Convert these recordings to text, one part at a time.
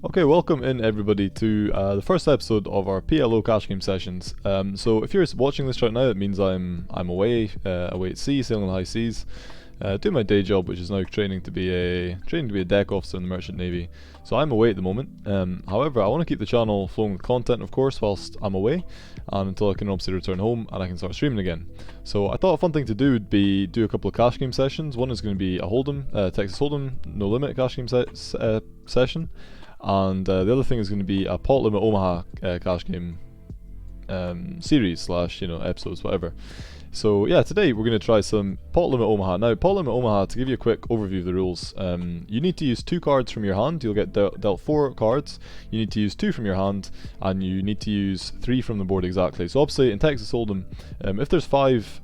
Okay, welcome in everybody to the first episode of our PLO Cash Game sessions. So if you're watching this right now, it means I'm away at sea, sailing the high seas, doing my day job, which is now training to be a deck officer in the Merchant Navy. So I'm away at the moment. However, I want to keep the channel flowing with content, of course, whilst I'm away, and until I can obviously return home and I can start streaming again. So I thought a fun thing to do would be do a couple of cash game sessions. One is going to be a Hold'em, Texas Hold'em no limit cash game session. And the other thing is going to be a pot limit Omaha cash game series slash episodes, whatever. So yeah, today we're going to try some pot limit Omaha. Now pot limit Omaha, to give you a quick overview of the rules, you need to use 2 cards from your hand. You'll get dealt 4 cards. You need to use 2 from your hand, and you need to use 3 from the board exactly. So obviously in Texas Hold'em, if there's 5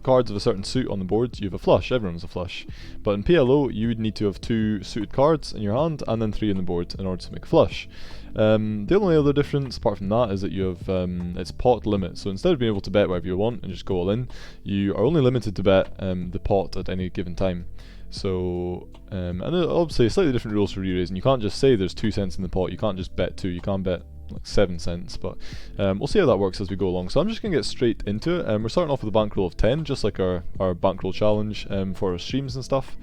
cards of a certain suit on the board, you have a flush, everyone's a flush. But in PLO, you would need to have 2 suited cards in your hand and then 3 in the board in order to make a flush. The only other difference apart from that is that you have, it's pot limit, so instead of being able to bet whatever you want and just go all in, you are only limited to bet the pot at any given time. So, and obviously slightly different rules for re-raising. You can't just say there's 2 cents in the pot, you can't just bet 2, you can't bet like 7 cents, but we'll see how that works as we go along. So I'm just going to get straight into it. We're starting off with a bankroll of 10, just like our bankroll challenge for our streams and stuff.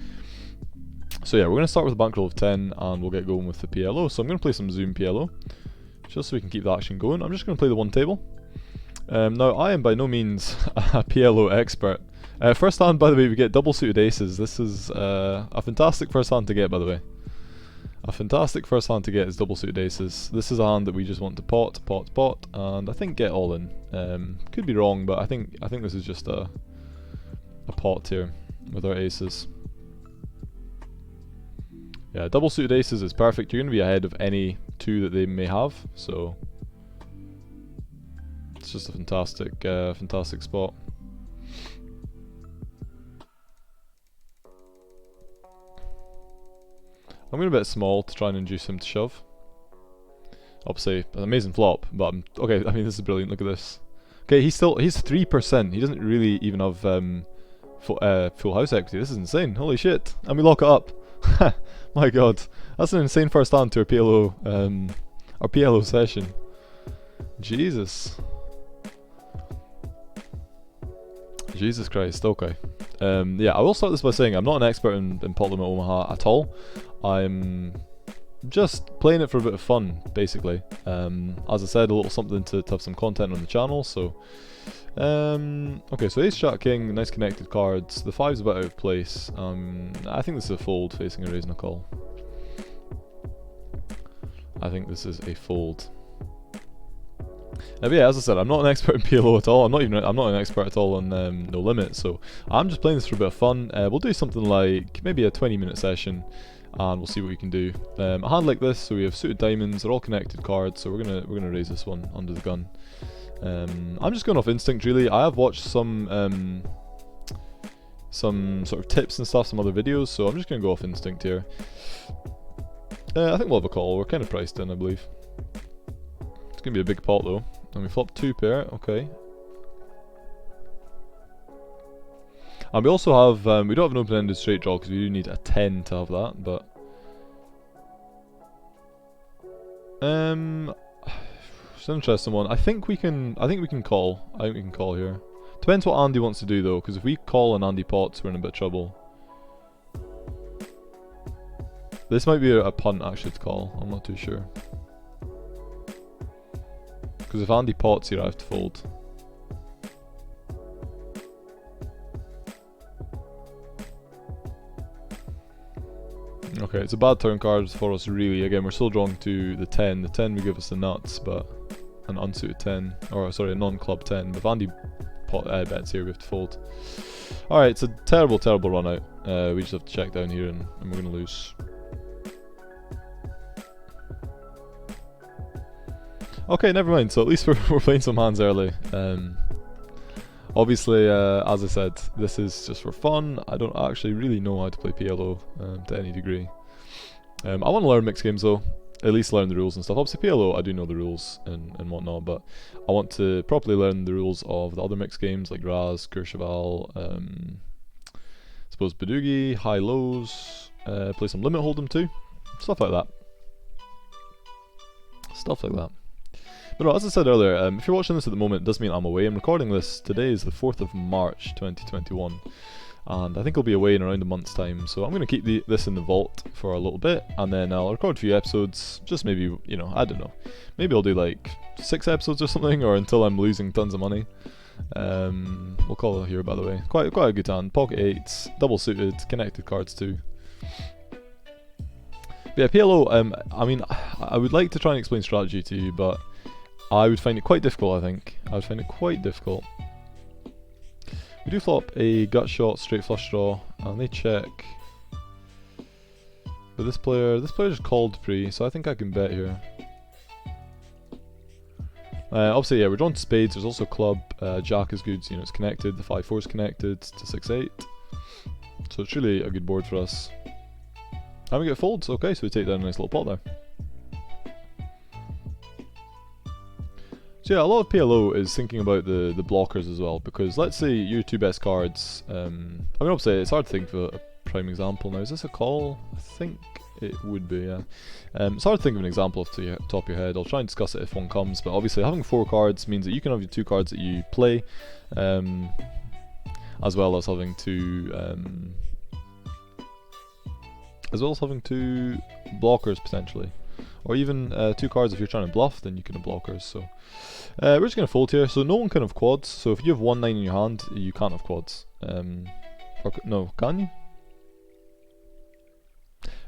So yeah, we're going to start with a bankroll of 10 and we'll get going with the PLO. So I'm going to play some Zoom PLO, just so we can keep the action going. I'm just going to play the one table. Now I am by no means a PLO expert. First hand, by the way, we get double suited aces. This is a fantastic first hand to get, by the way. A fantastic first hand to get is double suited aces. This is a hand that we just want to pot, and I think get all in. Could be wrong, but I think this is just a pot here with our aces. Yeah, double suited aces is perfect. You're going to be ahead of any 2 that they may have, so it's just a fantastic spot. I'm going to bet small to try and induce him to shove. Obviously, an amazing flop, but okay, I mean, this is brilliant, look at this. Okay, he's 3%, he doesn't really even have full house equity. This is insane, holy shit, and we lock it up. My god, that's an insane first hand to our PLO session. Jesus Christ, okay. Yeah, I will start this by saying I'm not an expert in pot limit Omaha at all. I'm just playing it for a bit of fun, basically. As I said, a little something to have some content on the channel, so... okay, so ace, jack, king, nice connected cards. The 5's a bit out of place. I think this is a fold facing a raise and a call. I think this is a fold. But yeah, as I said, I'm not an expert in PLO at all. I'm not an expert at all on no limit. So I'm just playing this for a bit of fun. We'll do something like maybe a 20-minute session, and we'll see what we can do. A hand like this, so we have suited diamonds. They're all connected cards, so we're gonna raise this one under the gun. I'm just going off instinct, really. I have watched some sort of tips and stuff, some other videos, so I'm just gonna go off instinct here. I think we'll have a call. We're kind of priced in, I believe. It's gonna be a big pot though. And we flop 2 pair, okay. And we also have, we don't have an open-ended straight draw because we do need a 10 to have that, but... it's an interesting one. I think we can call. I think we can call here. Depends what Andy wants to do though, because if we call and Andy pots, we're in a bit of trouble. This might be a punt actually to call, I'm not too sure. Because if Andy pots here, I have to fold. Okay, it's a bad turn card for us really. Again, we're still drawing to the 10. The 10 would give us the nuts, but an unsuited 10, or sorry, a non-club 10. But if Andy bets here, we have to fold. Alright, it's a terrible run out. We just have to check down here and we're going to lose. Okay, never mind. So at least we're playing some hands early. Obviously, as I said, this is just for fun. I don't actually really know how to play PLO to any degree. I want to learn mixed games though, at least learn the rules and stuff. Obviously PLO, I do know the rules and whatnot, but I want to properly learn the rules of the other mixed games like Raz, Courchevel, I suppose Badugi, High Lows, play some Limit Hold'em too, stuff like that. stuff like that. But no, as I said earlier, if you're watching this at the moment, it does mean I'm away. I'm recording this, today is the 4th of March 2021, and I think I'll be away in around a month's time, so I'm going to keep this in the vault for a little bit, and then I'll record a few episodes, just maybe, you know, I don't know, maybe I'll do like 6 episodes or something, or until I'm losing tons of money. We'll call it here, by the way. Quite a good hand. Pocket 8s, double suited, connected cards too. But yeah, PLO, I mean, I would like to try and explain strategy to you, but I would find it quite difficult, I think. I would find it quite difficult. We do flop a gut shot, straight flush draw, and they check. But this player just called pre, so I think I can bet here. Obviously, yeah, we're drawn to spades, there's also club, jack is good, you know, it's connected, the 5-4 is connected to 6-8. So it's really a good board for us. And we get folds, okay, so we take down a nice little pot there. So yeah, a lot of PLO is thinking about the blockers as well, because let's say your 2 best cards, I mean obviously it's hard to think of a prime example now. Is this a call? I think it would be, yeah. It's hard to think of an example off the top of your head. I'll try and discuss it if one comes, but obviously having 4 cards means that you can have your 2 cards that you play, as well as having 2 blockers potentially. Or even 2 cards if you're trying to bluff, then you can have blockers. So we're just going to fold here. So no one can have quads. So if you have 1-9 in your hand, you can't have quads. No, can you?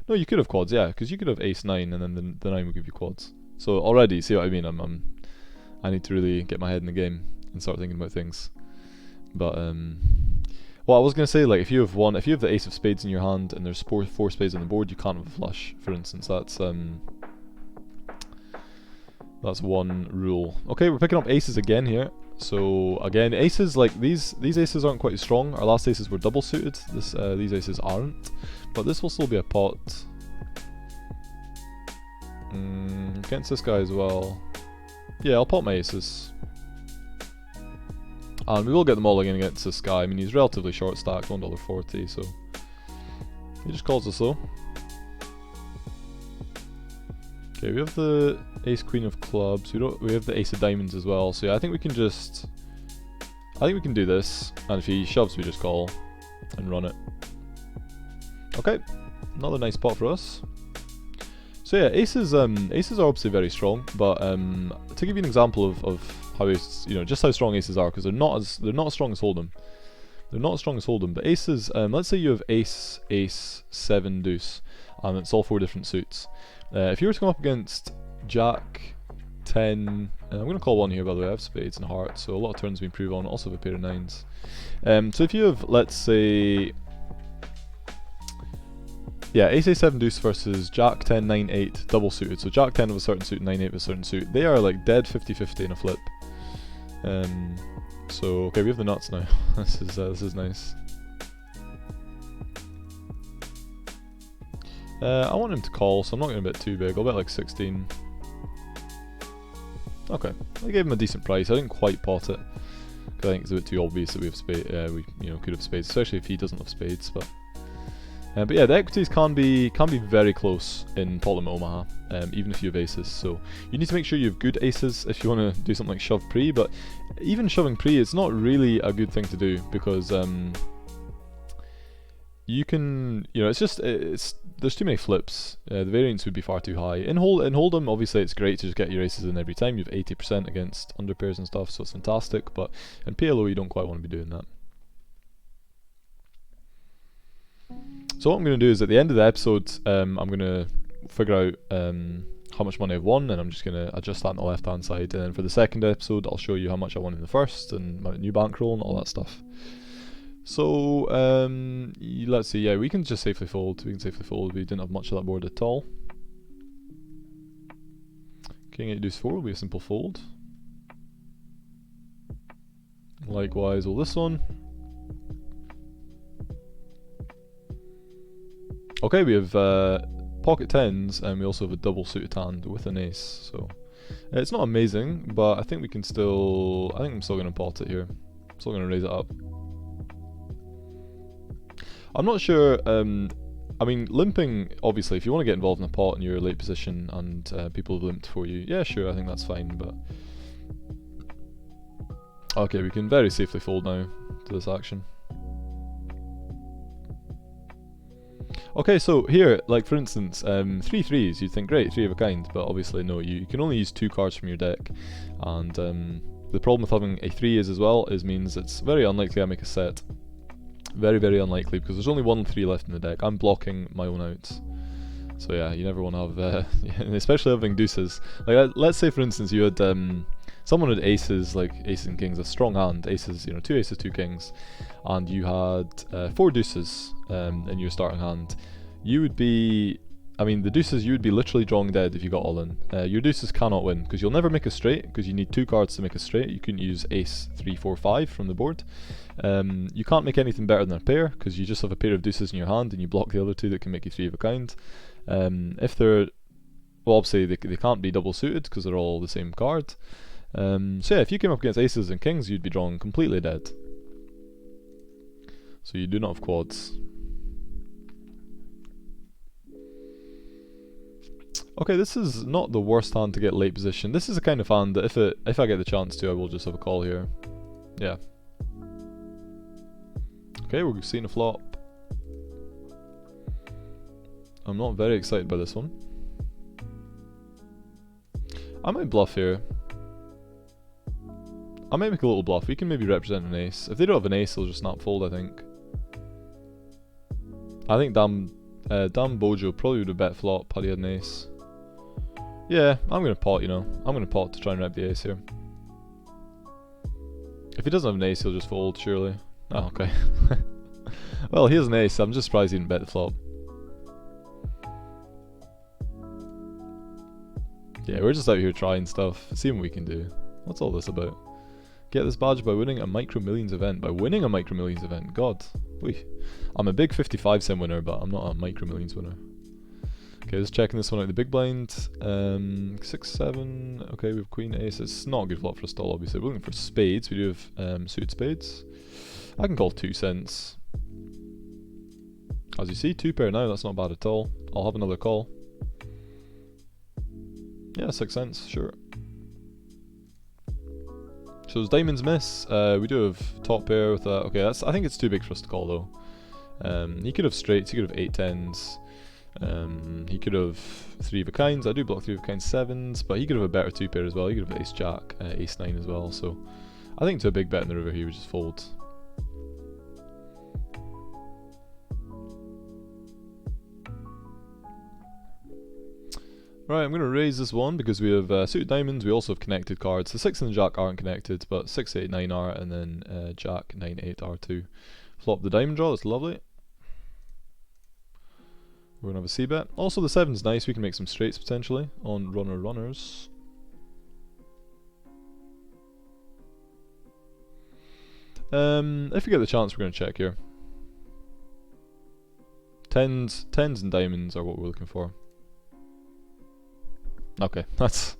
No, you could have quads, yeah, because you could have ace-9 and then the 9 will give you quads. So already, see what I mean? I need to really get my head in the game and start thinking about things. But well, I was gonna say, like, if you have the ace of spades in your hand and there's 4 spades on the board, you can't have a flush. For instance, that's one rule. Okay, we're picking up aces again here. So again, aces, like these aces aren't quite as strong. Our last aces were double suited. These aces aren't, but this will still be a pot. Against this guy as well. Yeah, I'll pot my aces. And we will get them all again against this guy. I mean, he's relatively short stacked, $1.40, so he just calls us though. Okay, we have the ace queen of clubs. We have the ace of diamonds as well. So yeah, I think we can do this. And if he shoves, we just call and run it. Okay, another nice pot for us. So yeah, aces are obviously very strong, but to give you an example of how just how strong aces are, because they're not as strong as hold'em. They're not as strong as hold'em, but aces. Let's say you have ace, 7, deuce, and it's all 4 different suits. If you were to come up against jack, 10, I'm going to call 1 here, by the way. I have spades and hearts, so a lot of turns we improve on. Also have a pair of 9s. So if you have, let's say, yeah, ace a7 deuce versus jack 10 9 8 double suited. So jack 10 of a certain suit, 9 8 of a certain suit. They are like dead 50-50 in a flip. So okay, we have the nuts now. This is nice. I want him to call, so I'm not going to bet too big. I'll bet like 16. Okay, I gave him a decent price. I didn't quite pot it, because I think it's a bit too obvious that we have spades. We could have spades, especially if he doesn't have spades. But yeah, the equities can be very close in pot limit Omaha, even if you have aces. So you need to make sure you have good aces if you want to do something like shove pre. But even shoving pre, it's not really a good thing to do, because you can, there's too many flips. The variance would be far too high. In hold'em, obviously it's great to just get your aces in every time. You have 80% against underpairs and stuff, so it's fantastic. But in PLO, you don't quite want to be doing that. So what I'm going to do is at the end of the episode, I'm going to figure out how much money I've won, and I'm just going to adjust that on the left hand side. And then for the second episode, I'll show you how much I won in the first and my new bankroll and all that stuff. So let's see. Yeah, we can just safely fold. We didn't have much of that board at all. King 8 deuce 4 will be a simple fold. Likewise will this one. Okay, we have pocket 10s, and we also have a double suited hand with an ace. So it's not amazing, but I think we can still. I think I'm still going to pot it here. I'm still going to raise it up. I'm not sure I mean, limping, obviously, if you want to get involved in a pot and you're late position and people have limped for you, yeah, sure, I think that's fine, but... Okay, we can very safely fold now to this action. Okay, so here, like for instance, 3 threes, you'd think, great, 3 of a kind, but obviously no, you can only use 2 cards from your deck, and the problem with having a 3 is as well, means it's very unlikely I make a set. Very, very unlikely, because there's only 1 3 left in the deck. I'm blocking my own outs. So yeah, you never want to have, especially having deuces. Like, let's say for instance you had, someone had aces, like aces and kings, a strong hand, aces, 2 aces, 2 kings, and you had 4 deuces in your starting hand. You would be, I mean, the deuces, you would be literally drawing dead if you got all in. Your deuces cannot win, because you'll never make a straight, because you need 2 cards to make a straight. You couldn't use ace, 3, 4, 5 from the board. You can't make anything better than a pair, because you just have a pair of deuces in your hand, and you block the other 2 that can make you 3 of a kind. If they're, well, obviously they can't be double suited, because they're all the same card. So yeah, if you came up against aces and kings, you'd be drawing completely dead. So you do not have quads. Okay, this is not the worst hand to get late position. This is a kind of hand that if I get the chance to, I will just have a call here. Yeah. Okay, we're seeing a flop. I'm not very excited by this one. I might bluff here. I might make a little bluff. We can maybe represent an ace. If they don't have an ace, they'll just snap fold, I think. I think Dam Bojo probably would have bet flop had he had an ace. Yeah, I'm going to pot, I'm going to pot to try and rep the ace here. If he doesn't have an ace, he'll just fold, surely. Oh, okay. Well, he has an ace, I'm just surprised he didn't bet the flop. Yeah, we're just out here trying stuff, seeing what we can do. What's all this about? Get this badge by winning a Micro Millions event. By winning a Micro Millions event, God. Wee. I'm a big 55-cent winner, but I'm not a Micro Millions winner. Okay, just checking this one out. The big blind, 6, 7. Okay, we have queen, ace. It's not a good flop for a stall, obviously. We're looking for spades. We do have suited spades. I can call 2 cents. As you see, 2 pair now. That's not bad at all. I'll have another call. Yeah, 6 cents, sure. So as diamonds miss, we do have top pair with that. Okay, I think it's too big for us to call though. He could have straights, he could have 8 10s. He could have 3 of a kinds. I do block 3 of a kind 7s, but he could have a better 2 pair as well. He could have ace jack, ace 9 as well. So I think to a big bet in the river he would just fold. Right, I'm going to raise this one because we have suited diamonds, we also have connected cards. The 6 and the jack aren't connected, but 6, 8, 9 are, and then jack, 9, 8 are too. Flop the diamond draw, that's lovely. We're going to have a c-bet. Also the 7's nice, we can make some straights potentially on runners. If we get the chance, we're going to check here. 10s and diamonds are what we're looking for. Okay, that's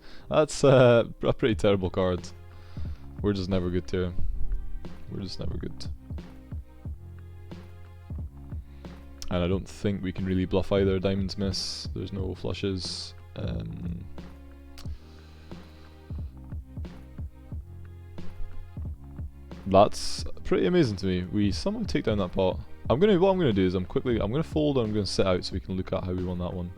a pretty terrible card. We're just never good here. We're just never good. And I don't think we can really bluff either. Diamonds miss. There's no flushes. That's pretty amazing to me. We somehow take down that pot. What I'm gonna do is I'm gonna fold and I'm gonna sit out so we can look at how we won that one.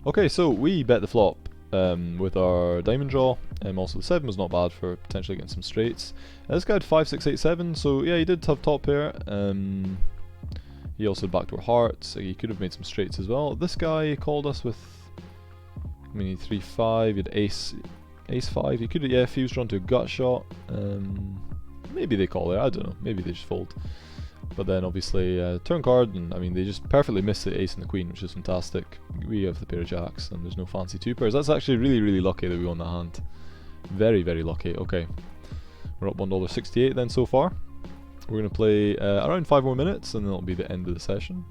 Okay, so we bet the flop with our diamond draw. Also the 7 was not bad for potentially getting some straights. This guy had 5, 6, 8, 7, so yeah, he did have top pair. He also had backdoor hearts, so he could have made some straights as well. This guy called us with, I mean, 3, 5, he had ace 5. He could have, yeah, if he was drawn to a gut shot, maybe they call it, I don't know, maybe they just fold. But then obviously turn card, and I mean they just perfectly missed the ace and the queen, which is fantastic. We have the pair of jacks and there's no fancy 2 pairs. That's actually really lucky that we won that hand. Very lucky. Okay, we're up $1.68 then so far. We're going to play around 5 more minutes and then it'll be the end of the session.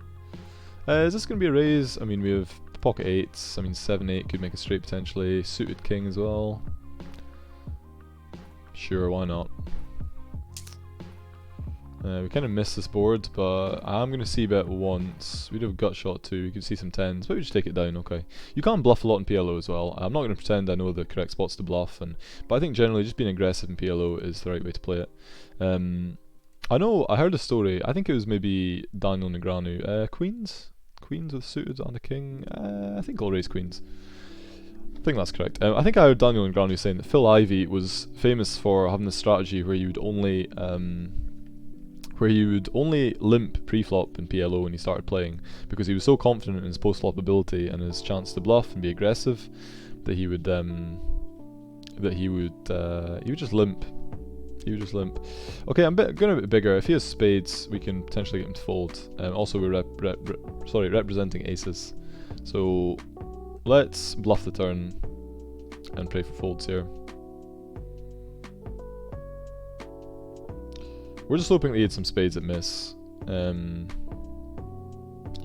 Is this going to be a raise? I mean we have pocket 8s, I mean 7, 8 could make a straight potentially, suited king as well. Sure, why not? We kind of missed this board, but I'm going to c-bet once. We'd have gut shot too. We could see some 10s, but we just take it down, okay. You can't bluff a lot in PLO as well. I'm not going to pretend I know the correct spots to bluff, but I think generally just being aggressive in PLO is the right way to play it. I heard a story, I think it was maybe Daniel Negreanu. Queens? Queens with suited and a king? I think I'll raise queens. I think that's correct. I think I heard Daniel Negreanu saying that Phil Ivey was famous for having this strategy where you would only limp pre-flop in PLO when he started playing, because he was so confident in his post-flop ability and his chance to bluff and be aggressive that he would just limp. He would just limp. Okay, I'm going a bit bigger. If he has spades, we can potentially get him to fold. Also, we're representing aces, so let's bluff the turn and pray for folds here. We're just hoping that he had some spades at miss. He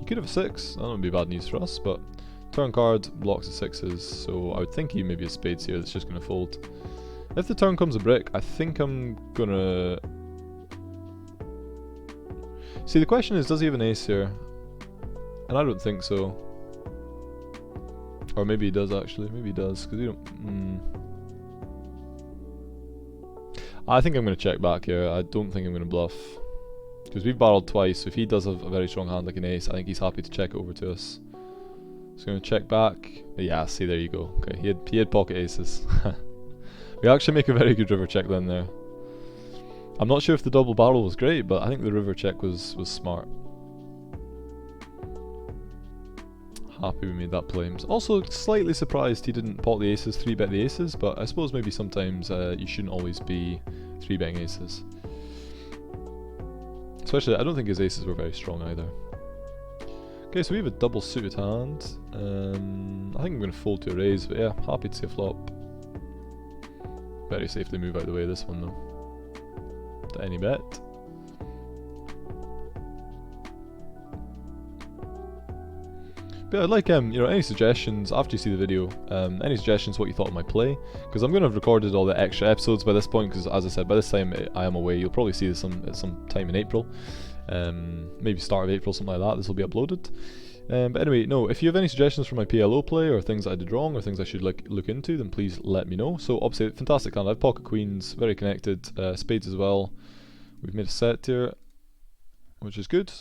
could have a 6, that wouldn't be bad news for us, but turn card blocks the 6s, so I would think he maybe has spades here that's just going to fold. If the turn comes a brick, I think I'm gonna... See, the question is, does he have an ace here? And I don't think so. Or maybe he does actually, maybe he does, because we don't... I think I'm going to check back here. I don't think I'm going to bluff, because we've barreled twice, so if he does have a very strong hand like an ace, I think he's happy to check it over to us. So I'm going to check back. Yeah, see, there you go. Okay, he had pocket aces. We actually make a very good river check then there. I'm not sure if the double barrel was great, but I think the river check was smart. Happy we made that play. Also slightly surprised he didn't pot the aces, 3-bet the aces, but I suppose maybe sometimes you shouldn't always be 3-betting aces. Especially, I don't think his aces were very strong either. Okay, so we have a double suited hand. I think I'm going to fold to a raise, but yeah, happy to see a flop. Very safely move out of the way of this one though. To any bet. But I'd like any suggestions after you see the video. Any suggestions what you thought of my play, because I'm going to have recorded all the extra episodes by this point, because as I said, by this time I am away. You'll probably see this at some time in April, maybe start of April, something like that. This will be uploaded. But anyway, no, if you have any suggestions for my PLO play, or things that I did wrong, or things I should look into, then please let me know. So obviously, fantastic hand. I have pocket queens, very connected, spades as well. We've made a set here, which is good.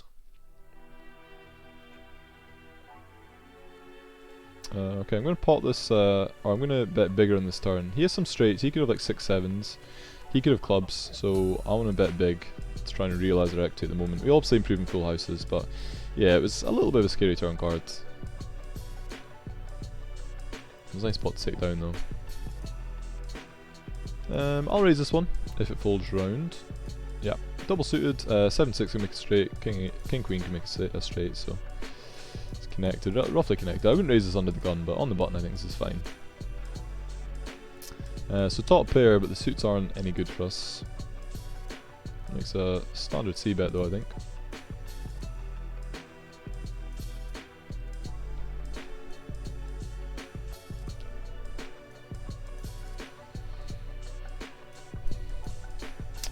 Okay, I'm going to pot this, or I'm going to bet bigger on this turn. He has some straights, he could have like 6-7s, he could have clubs, so I want to bet big to try and realise our equity at the moment. We obviously improve in full houses, but yeah, it was a little bit of a scary turn card. It was a nice pot to take down though. I'll raise this one if it folds round. Yeah, double suited, 7-6 can make a straight, king queen can make a straight, so it's connected, roughly connected. I wouldn't raise this under the gun, but on the button I think this is fine. So top pair, but the suits aren't any good for us. Makes a standard c-bet though, I think.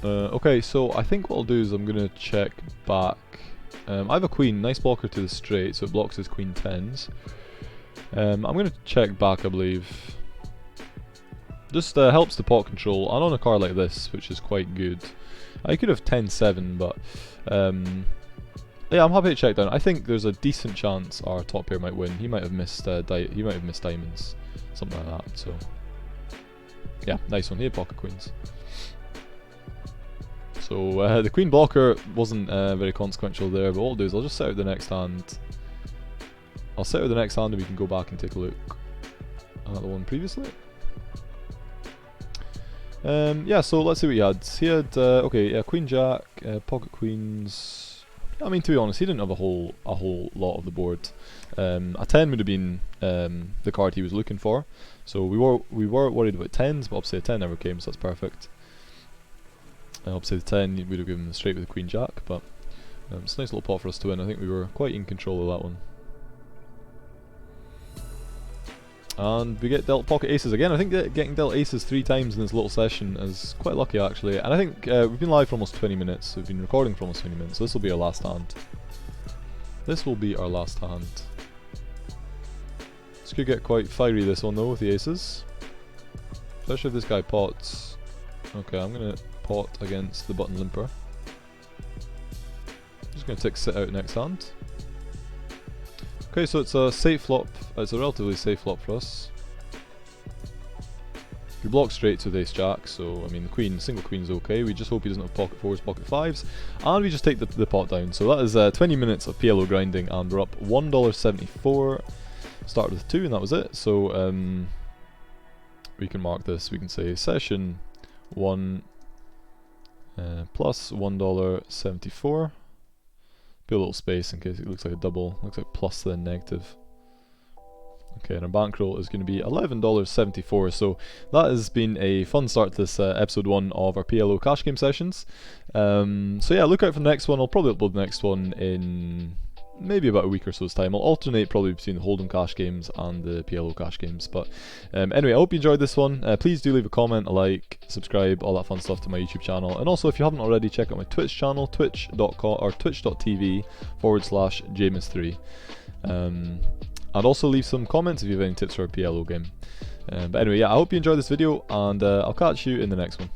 Okay, so I think what I'll do is I'm going to check back. I have a queen, nice blocker to the straight, so it blocks his queen 10s. I'm going to check back, I believe. Just helps the pot control, and on a card like this, which is quite good. I could have 10-7, but yeah, I'm happy to check down. I think there's a decent chance our top pair might win. He might have missed diamonds, something like that. So yeah, nice one. He had pocket queens. So the queen blocker wasn't very consequential there, but what I'll do is I'll just set out the next hand. I'll set out the next hand and we can go back and take a look at the one previously. Yeah, so let's see what he had. He had okay, yeah, queen jack, pocket queens. I mean, to be honest, he didn't have a whole lot of the board. A 10 would have been the card he was looking for. So we were worried about 10s, but obviously a 10 never came, so that's perfect. Obviously the 10 would have given him straight with the queen jack, but it's a nice little pot for us to win. I think we were quite in control of that one. And we get dealt pocket aces again. I think getting dealt aces 3 times in this little session is quite lucky actually. And I think we've been live for almost 20 minutes. We've been recording for almost 20 minutes. So this will be our last hand. This will be our last hand. This could get quite fiery, this one though, with the aces. Especially if this guy pots. Okay, I'm going to pot against the button limper. Just going to tick sit out next hand. Okay, so it's a safe flop. It's a relatively safe flop for us. We block straight with ace jack, so I mean the queen, single queen's okay. We just hope he doesn't have pocket fours, pocket fives, and we just take the pot down. So that is 20 minutes of PLO grinding, and we're up $1.74. Started with 2, and that was it. So we can mark this. We can say session 1 plus $1.74. Put a little space in case it looks like a double. Looks like plus then negative. Okay, and our bankroll is going to be $11.74. So that has been a fun start to this episode 1 of our PLO Cash Game sessions. So yeah, look out for the next one. I'll probably upload the next one in maybe about a week or so's time. I'll alternate probably between the Hold'em Cash Games and the PLO Cash Games. But anyway, I hope you enjoyed this one. Please do leave a comment, a like, subscribe, all that fun stuff to my YouTube channel. And also, if you haven't already, check out my Twitch channel, twitch.com or twitch.tv/James3. And also leave some comments if you have any tips for a PLO game. But anyway, yeah, I hope you enjoyed this video, and I'll catch you in the next one.